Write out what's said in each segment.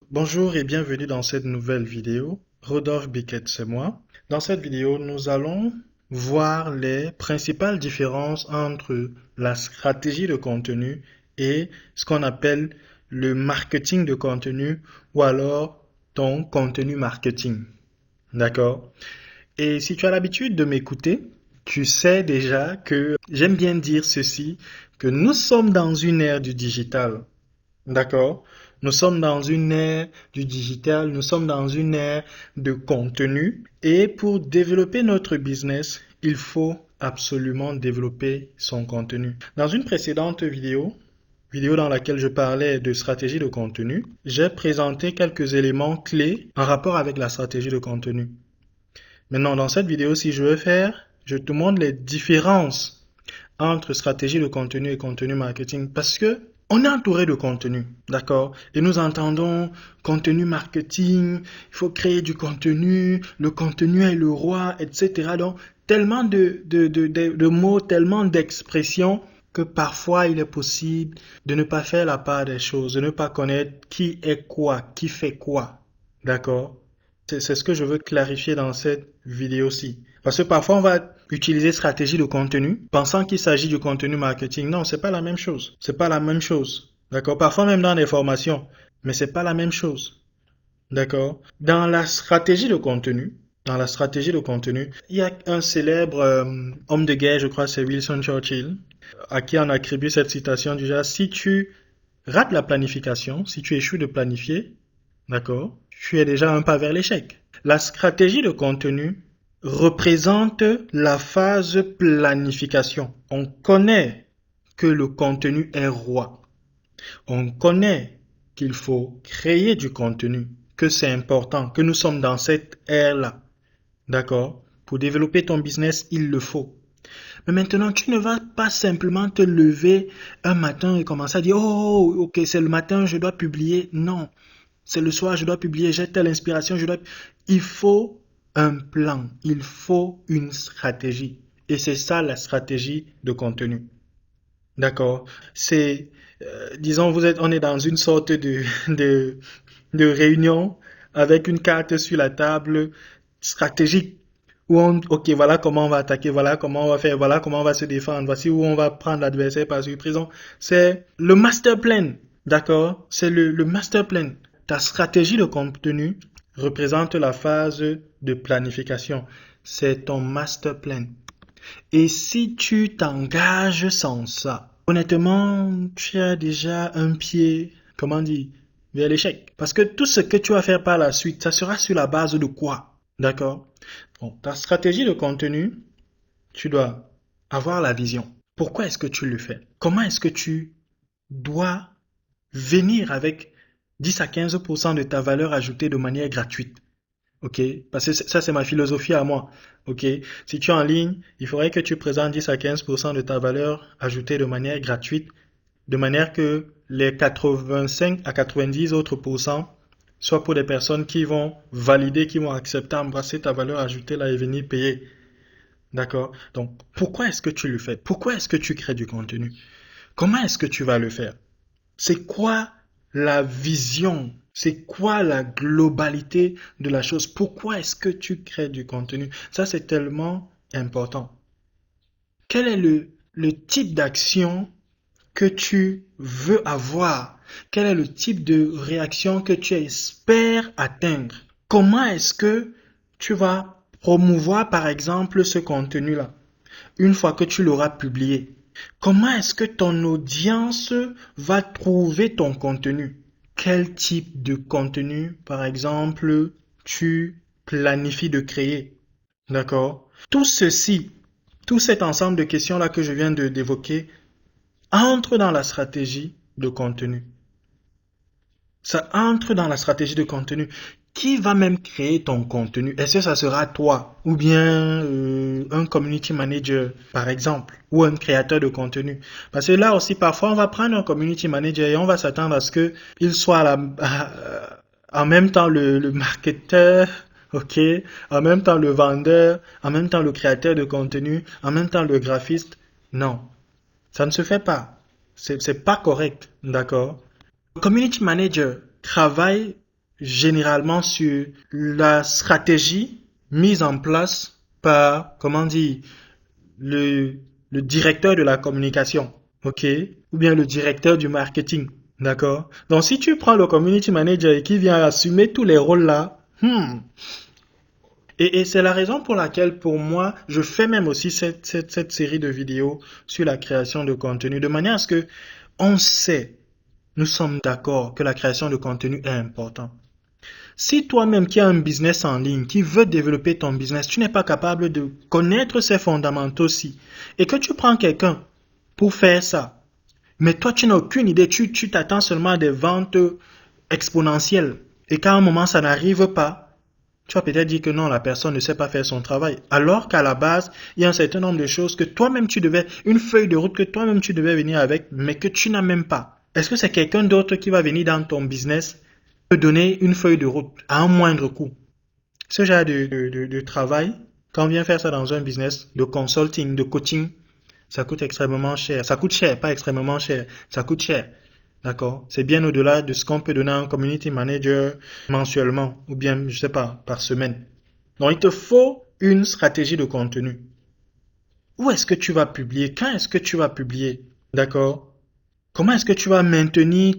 Bonjour et bienvenue dans cette nouvelle vidéo. Rodolphe Biquet, c'est moi. Dans cette vidéo, nous allons voir les principales différences entre la stratégie de contenu et ce qu'on appelle le marketing de contenu ou alors ton contenu marketing. D'accord? Et si tu as l'habitude de m'écouter, tu sais déjà que j'aime bien dire ceci, que nous sommes dans une ère du digital. D'accord? Nous sommes dans une ère du digital, nous sommes dans une ère de contenu et pour développer notre business, il faut absolument développer son contenu. Dans une précédente vidéo dans laquelle je parlais de stratégie de contenu, j'ai présenté quelques éléments clés en rapport avec la stratégie de contenu. Maintenant, dans cette vidéo, si je veux faire, je te montre les différences entre stratégie de contenu et contenu marketing parce que on est entouré de contenu, d'accord? Et nous entendons contenu marketing, il faut créer du contenu, le contenu est le roi, etc. Donc, tellement de mots, tellement d'expressions que parfois il est possible de ne pas faire la part des choses, de ne pas connaître qui est quoi, qui fait quoi, d'accord? C'est ce que je veux clarifier dans cette vidéo-ci. Parce que parfois, on va utiliser stratégie de contenu, pensant qu'il s'agit du contenu marketing. Non, c'est pas la même chose. C'est pas la même chose. D'accord? Parfois, même dans des formations. Mais c'est pas la même chose. D'accord? Dans la stratégie de contenu, il y a un célèbre homme de guerre, je crois, c'est Winston Churchill, à qui on attribue cette citation du genre, si tu rates la planification, si tu échoues de planifier, d'accord? Tu es déjà un pas vers l'échec. La stratégie de contenu représente la phase planification. On connaît que le contenu est roi. On connaît qu'il faut créer du contenu, que c'est important, que nous sommes dans cette ère-là. D'accord? Pour développer ton business, il le faut. Mais maintenant, tu ne vas pas simplement te lever un matin et commencer à dire, oh, ok, c'est le matin, je dois publier. Non. C'est le soir, je dois publier, j'ai telle inspiration, je dois... Il faut un plan, il faut une stratégie. Et c'est ça la stratégie de contenu. D'accord? C'est, disons, on est dans une sorte de réunion avec une carte sur la table stratégique où ok, voilà comment on va attaquer, voilà comment on va faire, voilà comment on va se défendre, voici où on va prendre l'adversaire par surprise. C'est le master plan, d'accord? C'est le master plan. Ta stratégie de contenu représente la phase de planification. C'est ton master plan. Et si tu t'engages sans ça, honnêtement, tu as déjà un pied, comment dire, vers l'échec. Parce que tout ce que tu vas faire par la suite, ça sera sur la base de quoi? D'accord? Bon, ta stratégie de contenu, tu dois avoir la vision. Pourquoi est-ce que tu le fais? Comment est-ce que tu dois venir avec 10 à 15% de ta valeur ajoutée de manière gratuite? Ok, parce que ça c'est ma philosophie à moi. Ok, si tu es en ligne, il faudrait que tu présentes 10 à 15% de ta valeur ajoutée de manière gratuite, de manière que les 85 à 90 autres pourcents soient pour des personnes qui vont valider, qui vont accepter, embrasser ta valeur ajoutée là et venir payer. D'accord? Donc, pourquoi est-ce que tu le fais? Pourquoi est-ce que tu crées du contenu? Comment est-ce que tu vas le faire? C'est quoi la vision? C'est quoi la globalité de la chose? Pourquoi est-ce que tu crées du contenu? Ça, c'est tellement important. Quel est le type d'action que tu veux avoir? Quel est le type de réaction que tu espères atteindre? Comment est-ce que tu vas promouvoir, par exemple, ce contenu-là, une fois que tu l'auras publié? Comment est-ce que ton audience va trouver ton contenu? Quel type de contenu, par exemple, tu planifies de créer? D'accord? Tout ceci, tout cet ensemble de questions-là que je viens d'évoquer, entre dans la stratégie de contenu. Ça entre dans la stratégie de contenu. Qui va même créer ton contenu? Est-ce que ça sera toi ou bien un community manager, par exemple, ou un créateur de contenu? Parce que là aussi, parfois, on va prendre un community manager et on va s'attendre à ce que il soit en même temps le marketeur, ok, en même temps le vendeur, en même temps le créateur de contenu, en même temps le graphiste. Non, ça ne se fait pas. C'est pas correct, d'accord? Le community manager travaille généralement sur la stratégie mise en place par, comment dire, le, le directeur de la communication, ok? Ou bien le directeur du marketing, d'accord? Donc, si tu prends le community manager et qui vient assumer tous les rôles là, et c'est la raison pour laquelle, pour moi, je fais même aussi cette série de vidéos sur la création de contenu, de manière à ce que on sait, nous sommes d'accord que la création de contenu est importante. Si toi-même qui as un business en ligne, qui veut développer ton business, tu n'es pas capable de connaître ses fondamentaux aussi, et que tu prends quelqu'un pour faire ça, mais toi tu n'as aucune idée, tu t'attends seulement à des ventes exponentielles, et qu'à un moment ça n'arrive pas, tu vas peut-être dire que non, la personne ne sait pas faire son travail. Alors qu'à la base, il y a un certain nombre de choses que toi-même tu devais, une feuille de route que toi-même tu devais venir avec, mais que tu n'as même pas. Est-ce que c'est quelqu'un d'autre qui va venir dans ton business te donner une feuille de route à un moindre coût? Ce genre de travail, quand on vient faire ça dans un business, de consulting, de coaching, ça coûte extrêmement cher. Ça coûte cher, pas extrêmement cher. Ça coûte cher. D'accord? C'est bien au-delà de ce qu'on peut donner à un community manager mensuellement ou bien, je sais pas, par semaine. Donc, il te faut une stratégie de contenu. Où est-ce que tu vas publier? Quand est-ce que tu vas publier? D'accord? Comment est-ce que tu vas maintenir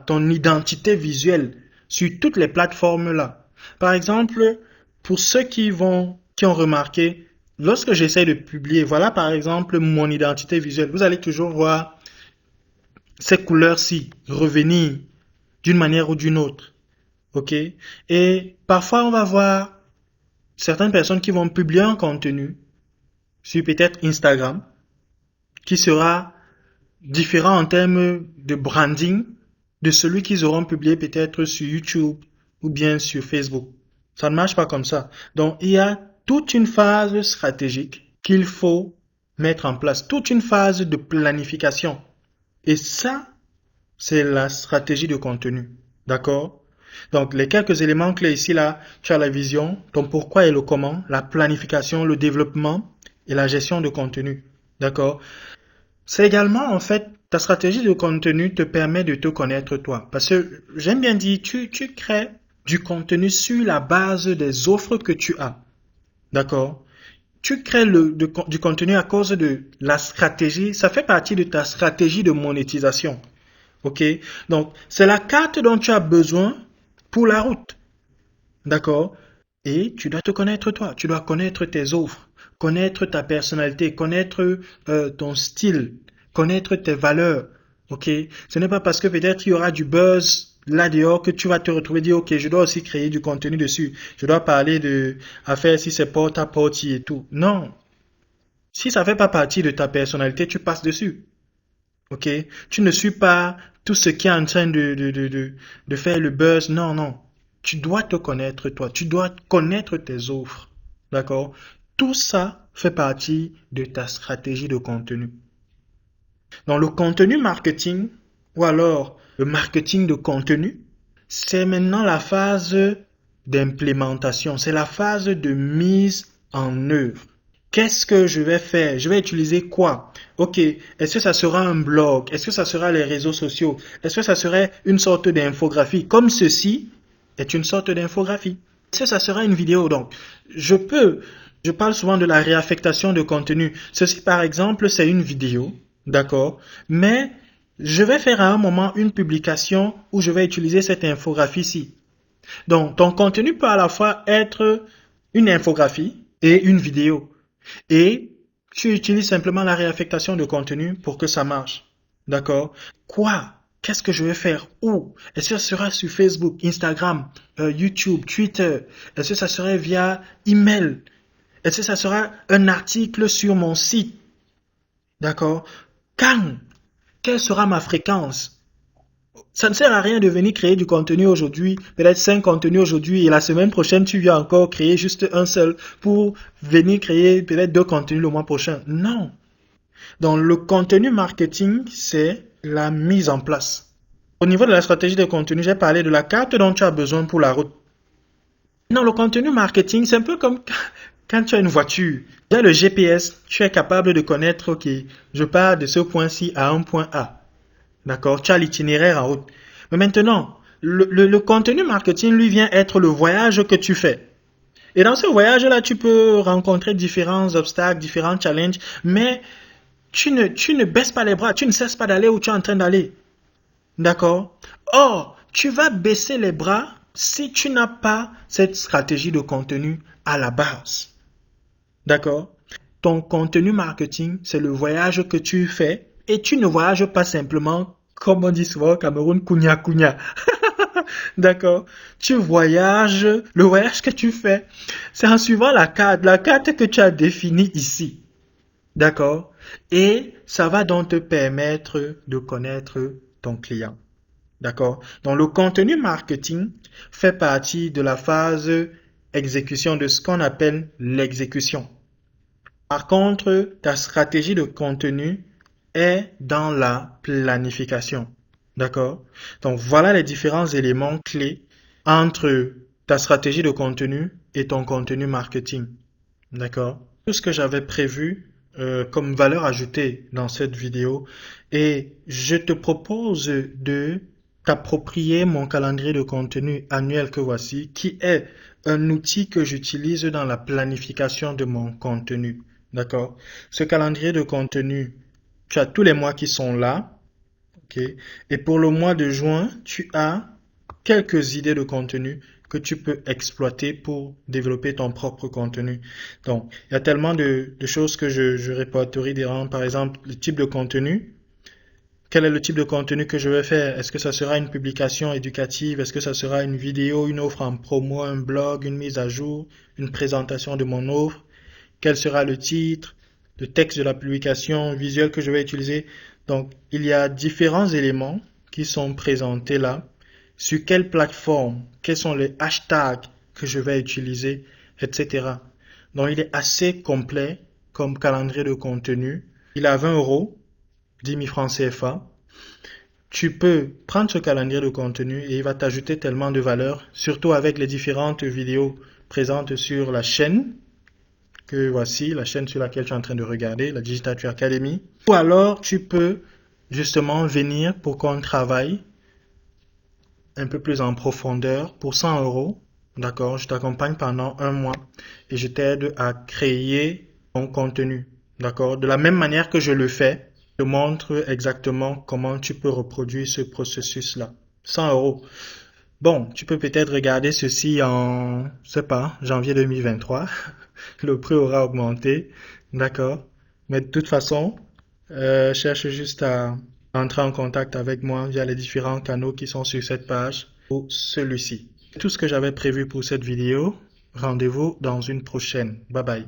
ton identité visuelle sur toutes les plateformes là? Par exemple, pour ceux qui ont remarqué, lorsque j'essaie de publier, voilà par exemple mon identité visuelle, vous allez toujours voir ces couleurs-ci revenir d'une manière ou d'une autre. OK? Et parfois, on va voir certaines personnes qui vont publier un contenu sur peut-être Instagram qui sera différent en termes de branding de celui qu'ils auront publié peut-être sur YouTube ou bien sur Facebook. Ça ne marche pas comme ça. Donc, il y a toute une phase stratégique qu'il faut mettre en place, toute une phase de planification. Et ça, c'est la stratégie de contenu. D'accord? Donc, les quelques éléments clés ici, là, tu as la vision, ton pourquoi et le comment, la planification, le développement et la gestion de contenu. D'accord? C'est également, en fait, ta stratégie de contenu te permet de te connaître toi. Parce que, j'aime bien dire, tu crées du contenu sur la base des offres que tu as. D'accord? Tu crées du contenu à cause de la stratégie. Ça fait partie de ta stratégie de monétisation. OK? Donc, c'est la carte dont tu as besoin pour la route. D'accord? Et tu dois te connaître toi. Tu dois connaître tes offres, connaître ta personnalité, connaître ton style, connaître tes valeurs. OK? Ce n'est pas parce que peut-être il y aura du buzz là dehors que tu vas te retrouver dire, OK, je dois aussi créer du contenu dessus. Je dois parler de affaires si c'est porte à porte et tout. Non. Si ça fait pas partie de ta personnalité, tu passes dessus. OK? Tu ne suis pas tout ce qui est en train de faire le buzz. Non, non. Tu dois te connaître toi. Tu dois connaître tes offres. D'accord? Tout ça fait partie de ta stratégie de contenu. Donc, le contenu marketing ou alors le marketing de contenu, c'est maintenant la phase d'implémentation. C'est la phase de mise en œuvre. Qu'est-ce que je vais faire? Je vais utiliser quoi? OK, est-ce que ça sera un blog? Est-ce que ça sera les réseaux sociaux? Est-ce que ça serait une sorte d'infographie? Comme ceci est une sorte d'infographie. Est-ce que ça sera une vidéo? Donc, je parle souvent de la réaffectation de contenu. Ceci, par exemple, c'est une vidéo, d'accord? Mais je vais faire à un moment une publication où je vais utiliser cette infographie-ci. Donc, ton contenu peut à la fois être une infographie et une vidéo. Et tu utilises simplement la réaffectation de contenu pour que ça marche. D'accord? Quoi? Qu'est-ce que je vais faire? Où? Est-ce que ça sera sur Facebook, Instagram, YouTube, Twitter? Est-ce que ça serait via email? Est-ce que ça sera un article sur mon site? D'accord? Quand? Quelle sera ma fréquence? Ça ne sert à rien de venir créer du contenu aujourd'hui, peut-être 5 contenus aujourd'hui, et la semaine prochaine, tu viens encore créer juste un seul pour venir créer peut-être 2 contenus le mois prochain. Non. Donc, le contenu marketing, c'est la mise en place. Au niveau de la stratégie de contenu, j'ai parlé de la carte dont tu as besoin pour la route. Non, le contenu marketing, c'est un peu comme quand tu as une voiture. Déjà, le GPS, tu es capable de connaître, OK, je pars de ce point-ci à un point A. D'accord? Tu as l'itinéraire en route. Mais maintenant, Le contenu marketing, lui, vient être le voyage que tu fais. Et dans ce voyage-là, tu peux rencontrer différents obstacles, différents challenges, mais tu ne baisses pas les bras, tu ne cesses pas d'aller où tu es en train d'aller. D'accord? Or, tu vas baisser les bras si tu n'as pas cette stratégie de contenu à la base. D'accord? Ton contenu marketing, c'est le voyage que tu fais et tu ne voyages pas simplement, comme on dit souvent au Cameroun, kounya kounya. D'accord? Tu voyages, le voyage que tu fais, c'est en suivant la carte que tu as définie ici. D'accord? Et ça va donc te permettre de connaître ton client. D'accord? Donc, le contenu marketing fait partie de la phase exécution de ce qu'on appelle l'exécution. Par contre, ta stratégie de contenu est dans la planification. D'accord? Donc, voilà les différents éléments clés entre ta stratégie de contenu et ton contenu marketing. D'accord? Tout ce que j'avais prévu comme valeur ajoutée dans cette vidéo et je te propose de t'approprier mon calendrier de contenu annuel que voici, qui est un outil que j'utilise dans la planification de mon contenu. D'accord? Ce calendrier de contenu, tu as tous les mois qui sont là. Ok? Et pour le mois de juin, tu as quelques idées de contenu que tu peux exploiter pour développer ton propre contenu. Donc, il y a tellement de choses que je répertorie dedans. Par exemple, le type de contenu. Quel est le type de contenu que je vais faire? Est-ce que ça sera une publication éducative? Est-ce que ça sera une vidéo, une offre en promo, un blog, une mise à jour, une présentation de mon offre? Quel sera le titre, le texte de la publication, le visuel que je vais utiliser? Donc, il y a différents éléments qui sont présentés là. Sur quelle plateforme? Quels sont les hashtags que je vais utiliser, etc. Donc, il est assez complet comme calendrier de contenu. Il est à 20 euros, 10 000 francs CFA. Tu peux prendre ce calendrier de contenu et il va t'ajouter tellement de valeur, surtout avec les différentes vidéos présentes sur la chaîne, que voici, la chaîne sur laquelle tu es en train de regarder, la Digital Tree Academy. Ou alors, tu peux justement venir pour qu'on travaille un peu plus en profondeur pour 100 euros. D'accord? Je t'accompagne pendant un mois et je t'aide à créer ton contenu. D'accord? De la même manière que je le fais, je te montre exactement comment tu peux reproduire ce processus-là. 100 euros. Bon, tu peux peut-être regarder ceci en, je sais pas, janvier 2023. Le prix aura augmenté. D'accord? Mais de toute façon, cherche juste à entrer en contact avec moi via les différents canaux qui sont sur cette page ou celui-ci. C'est tout ce que j'avais prévu pour cette vidéo. Rendez-vous dans une prochaine. Bye bye.